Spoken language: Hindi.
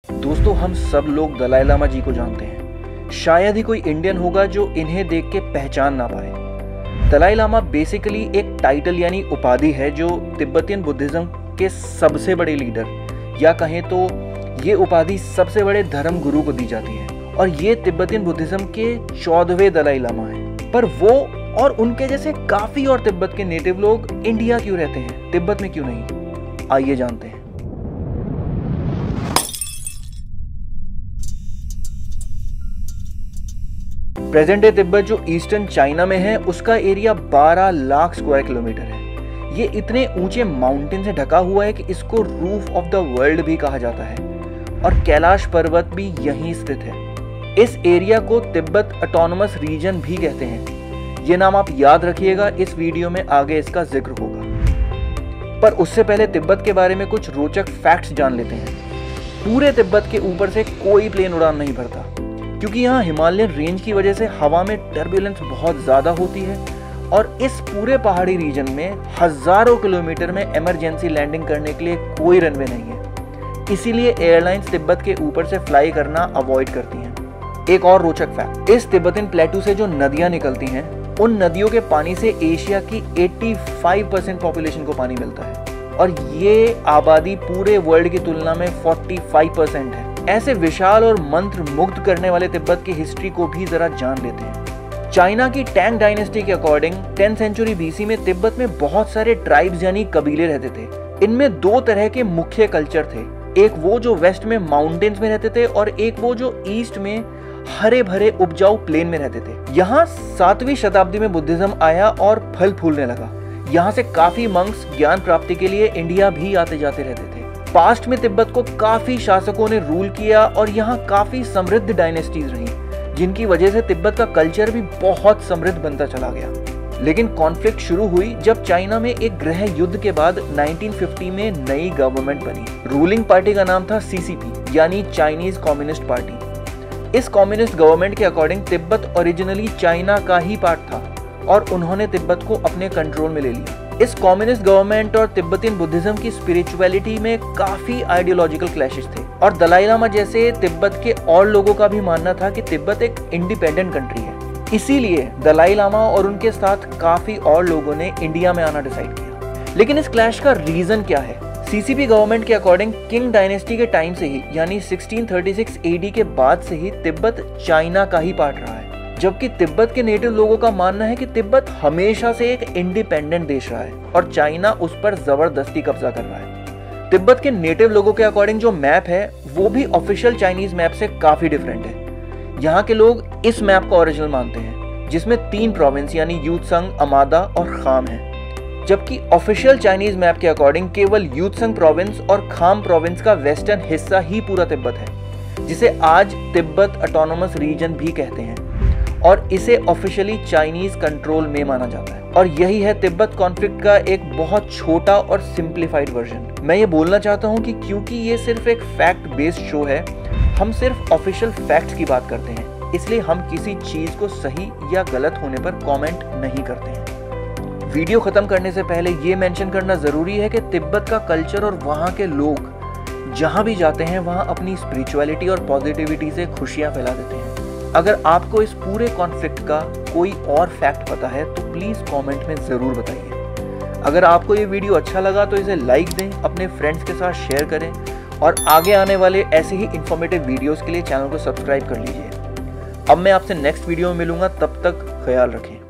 दोस्तों, हम सब लोग दलाई लामा जी को जानते हैं। शायद ही कोई इंडियन होगा जो इन्हें देख के पहचान ना पाए। दलाई लामा बेसिकली एक टाइटल यानी उपाधि है जो तिब्बतियन बुद्धिज्म के सबसे बड़े लीडर या कहें तो ये उपाधि सबसे बड़े धर्म गुरु को दी जाती है और ये तिब्बतियन बुद्धिज्म के 14वें दलाई लामा हैं। पर वो और उनके जैसे काफी और तिब्बत के नेटिव लोग इंडिया क्यों रहते हैं, तिब्बत में क्यों नहीं? आइए जानते हैं। प्रेजेंट डे तिब्बत जो ईस्टर्न चाइना में है उसका एरिया 12 लाख स्क्वायर किलोमीटर है। ये इतने ऊंचे माउंटेन से ढका हुआ है कि इसको रूफ ऑफ द वर्ल्ड भी कहा जाता है और कैलाश पर्वत भी यहीं स्थित है। इस एरिया को तिब्बत ऑटोनोमस रीजन भी कहते हैं। ये नाम आप याद रखिएगा, इस वीडियो में आगे इसका जिक्र होगा। पर उससे पहले तिब्बत के बारे में कुछ रोचक फैक्ट्स जान लेते हैं। पूरे तिब्बत के ऊपर से कोई प्लेन उड़ान नहीं भरता क्योंकि यहाँ हिमालयन रेंज की वजह से हवा में टर्बुलेंस बहुत ज़्यादा होती है और इस पूरे पहाड़ी रीजन में हज़ारों किलोमीटर में इमरजेंसी लैंडिंग करने के लिए कोई रनवे नहीं है। इसीलिए एयरलाइंस तिब्बत के ऊपर से फ्लाई करना अवॉइड करती हैं। एक और रोचक फैक्ट, इस तिब्बतियन प्लेटू से जो नदियाँ निकलती हैं उन नदियों के पानी से एशिया की 85% पॉपुलेशन को पानी मिलता है और ये आबादी पूरे वर्ल्ड की तुलना में 45% है। ऐसे विशाल और मंत्र मुग्ध करने वाले तिब्बत की हिस्ट्री को भी जरा जान लेते हैं। चाइना की टैंग डायनेस्टी के अकॉर्डिंग 10th सेंचुरी बीसी में तिब्बत में बहुत सारे ट्राइब्स यानी कबीले रहते थे। इनमें दो तरह के मुख्य कल्चर थे, एक वो जो वेस्ट में माउंटेन्स में रहते थे और एक वो जो ईस्ट में हरे भरे उपजाऊ प्लेन में रहते थे। यहाँ 7वीं शताब्दी में बुद्धिज्म आया और फल फूलने लगा। यहाँ से काफी मंक्स ज्ञान प्राप्ति के लिए इंडिया भी आते जाते रहते थे। पास्ट में तिब्बत को काफी शासकों ने रूल किया और यहाँ काफी समृद्ध डायनेस्टीज रही जिनकी वजह से तिब्बत का कल्चर भी बहुत समृद्ध बनता चला गया। लेकिन कॉन्फ्लिक्ट शुरू हुई जब चाइना में एक गृह युद्ध के बाद 1950 में नई गवर्नमेंट बनी। रूलिंग पार्टी का नाम था सीसीपी यानी चाइनीज कम्युनिस्ट पार्टी। इस कम्युनिस्ट गवर्नमेंट के अकॉर्डिंग तिब्बत ओरिजिनली चाइना का ही पार्ट था और उन्होंने तिब्बत को अपने कंट्रोल में ले लिया। इस कम्युनिस्ट गवर्नमेंट और तिब्बतियन बुद्धिज्म की स्पिरिचुअलिटी में काफी आइडियोलॉजिकल क्लैशेस थे और दलाई लामा जैसे तिब्बत के और लोगों का भी मानना था कि तिब्बत एक इंडिपेंडेंट कंट्री है। इसीलिए दलाई लामा और उनके साथ काफी और लोगों ने इंडिया में आना डिसाइड किया। लेकिन इस क्लैश का रीजन क्या है? सीसीपी गवर्नमेंट के अकॉर्डिंग किंग डायनेस्टी के टाइम से ही यानी 1636 AD के बाद से ही तिब्बत चाइना का ही पार्ट रहा है, जबकि तिब्बत के नेटिव लोगों का मानना है कि तिब्बत हमेशा से एक इंडिपेंडेंट देश रहा है और चाइना उस पर जबरदस्ती कब्जा कर रहा है। तिब्बत के नेटिव लोगों के अकॉर्डिंग जो मैप है वो भी ऑफिशियल चाइनीज मैप से काफी डिफरेंट है। यहाँ के लोग इस मैप को ओरिजिनल मानते हैं जिसमें 3 प्रोविंस यानी यूत्संग, अमादा और खाम है, जबकि ऑफिशियल चाइनीज मैप के अकॉर्डिंग केवल यूत्संग प्रोविंस और खाम प्रोविंस का वेस्टर्न हिस्सा ही पूरा तिब्बत है, जिसे आज तिब्बत ऑटोनोमस रीजन भी कहते हैं और इसे ऑफिशियली चाइनीज कंट्रोल में माना जाता है। और यही है तिब्बत कॉन्फ्लिक्ट का एक बहुत छोटा और सिंप्लीफाइड वर्जन। मैं ये बोलना चाहता हूँ कि क्योंकि ये सिर्फ एक फैक्ट बेस्ड शो है, हम सिर्फ ऑफिशियल फैक्ट्स की बात करते हैं, इसलिए हम किसी चीज को सही या गलत होने पर कमेंट नहीं करते हैं। वीडियो खत्म करने से पहले ये मेंशन करना जरूरी है कि तिब्बत का कल्चर और वहाँ के लोग जहाँ भी जाते हैं वहाँ अपनी स्पिरिचुअलिटी और पॉजिटिविटी से खुशियाँ फैला देते हैं। अगर आपको इस पूरे कॉन्फ्लिक्ट का कोई और फैक्ट पता है तो प्लीज कमेंट में जरूर बताइए। अगर आपको ये वीडियो अच्छा लगा तो इसे लाइक दें, अपने फ्रेंड्स के साथ शेयर करें और आगे आने वाले ऐसे ही इंफॉर्मेटिव वीडियोस के लिए चैनल को सब्सक्राइब कर लीजिए। अब मैं आपसे नेक्स्ट वीडियो में मिलूंगा, तब तक ख्याल रखें।